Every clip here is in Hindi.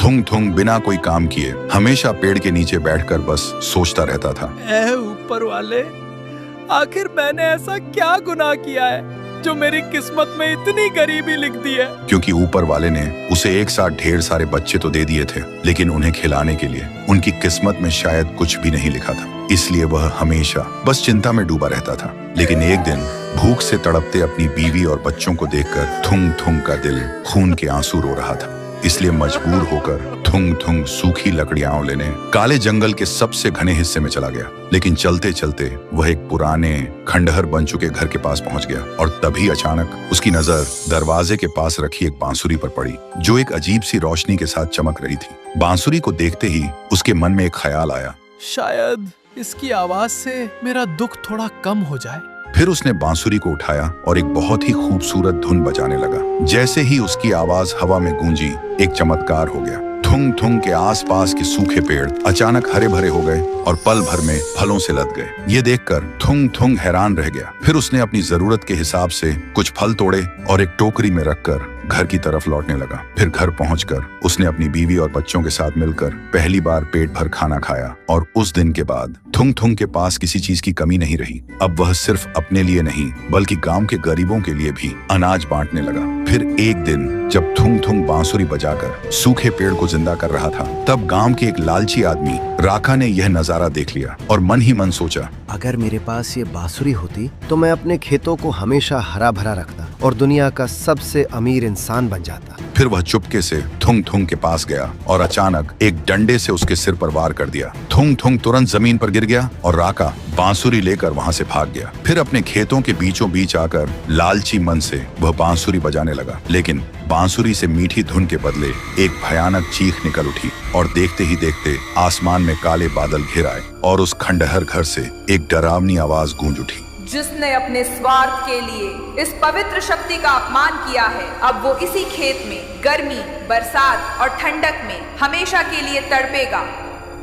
थुंग थुंग बिना कोई काम किए हमेशा पेड़ के नीचे बैठकर बस सोचता रहता था। ऐ ऊपर वाले, आखिर मैंने ऐसा क्या गुनाह किया है जो मेरी किस्मत में इतनी गरीबी लिख दी है। क्योंकि ऊपर वाले ने उसे एक साथ ढेर सारे बच्चे तो दे दिए थे, लेकिन उन्हें खिलाने के लिए उनकी किस्मत में शायद कुछ भी नहीं लिखा था। इसलिए वह हमेशा बस चिंता में डूबा रहता था। लेकिन एक दिन भूख से तड़पते अपनी बीवी और बच्चों को देखकर थुंग थुंग का दिल खून के आंसू रो रहा था। इसलिए मजबूर होकर थुंग थुंग सूखी लकड़ियां लेने काले जंगल के सबसे घने हिस्से में चला गया। लेकिन चलते चलते वह एक पुराने खंडहर बन चुके घर के पास पहुंच गया और तभी अचानक उसकी नजर दरवाजे के पास रखी एक बांसुरी पर पड़ी, जो एक अजीब सी रोशनी के साथ चमक रही थी। बांसुरी को देखते ही उसके मन में एक ख्याल आया, शायद इसकी आवाज से मेरा दुख थोड़ा कम हो जाए। फिर उसने बांसुरी को उठाया और एक बहुत ही खूबसूरत धुन बजाने लगा। जैसे ही उसकी आवाज हवा में गूंजी, एक चमत्कार हो गया। थुंग थुंग के आसपास के सूखे पेड़ अचानक हरे भरे हो गए और पल भर में फलों से लद गए। ये देखकर थुंग थुंग हैरान रह गया। फिर उसने अपनी जरूरत के हिसाब से कुछ फल तोड़े और एक टोकरी में रखकर घर की तरफ लौटने लगा। फिर घर पहुंचकर उसने अपनी बीवी और बच्चों के साथ मिलकर पहली बार पेट भर खाना खाया और उस दिन के बाद थुंग थुंग के पास किसी चीज की कमी नहीं रही। अब वह सिर्फ अपने लिए नहीं बल्कि गांव के गरीबों के लिए भी अनाज बांटने लगा। फिर एक दिन जब थुंग थुंग बांसुरी बजाकर सूखे पेड़ को जिंदा कर रहा था, तब गांव के एक लालची आदमी राका ने यह नजारा देख लिया और मन ही मन सोचा, अगर मेरे पास ये बांसुरी होती तो मैं अपने खेतों को हमेशा हरा भरा रखता और दुनिया का सबसे अमीर इंसान बन जाता। फिर वह चुपके से थुंग थुंग के पास गया और अचानक एक डंडे से उसके सिर पर वार कर दिया। थुंग थुंग तुरंत जमीन पर गिर गया और राका बांसुरी लेकर वहां से भाग गया। फिर अपने खेतों के बीचों बीच आकर लालची मन से वह बांसुरी बजाने लगा, लेकिन बांसुरी से मीठी धुन के बदले एक भयानक चीख निकल उठी और देखते ही देखते आसमान में काले बादल घिर आए और उस खंडहर घर से एक डरावनी आवाज गूंज उठी, जिसने अपने स्वार्थ के लिए इस पवित्र शक्ति का अपमान किया है, अब वो इसी खेत में गर्मी, बरसात और ठंडक में हमेशा के लिए तड़पेगा।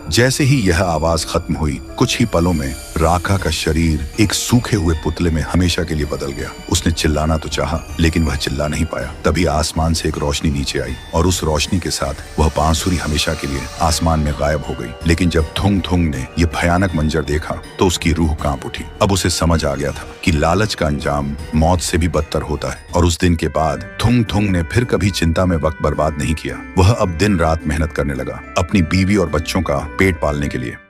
जैसे ही यह आवाज खत्म हुई, कुछ ही पलों में राका का शरीर एक सूखे हुए पुतले में हमेशा के लिए बदल गया। उसने चिल्लाना तो चाहा, लेकिन वह चिल्ला नहीं पाया। तभी आसमान से एक रोशनी नीचे आई और उस रोशनी के साथ वह बांसुरी हमेशा के लिए आसमान में गायब हो गई। लेकिन जब थुंग थुंग ने यह भयानक मंजर देखा तो उसकी रूह कांप उठी। अब उसे समझ आ गया था कि लालच का अंजाम मौत से भी बदतर होता है। और उस दिन के बाद थुंग थुंग ने फिर कभी चिंता में वक्त बर्बाद नहीं किया। वह अब दिन रात मेहनत करने लगा अपनी बीवी और बच्चों का पेट पालने के लिए।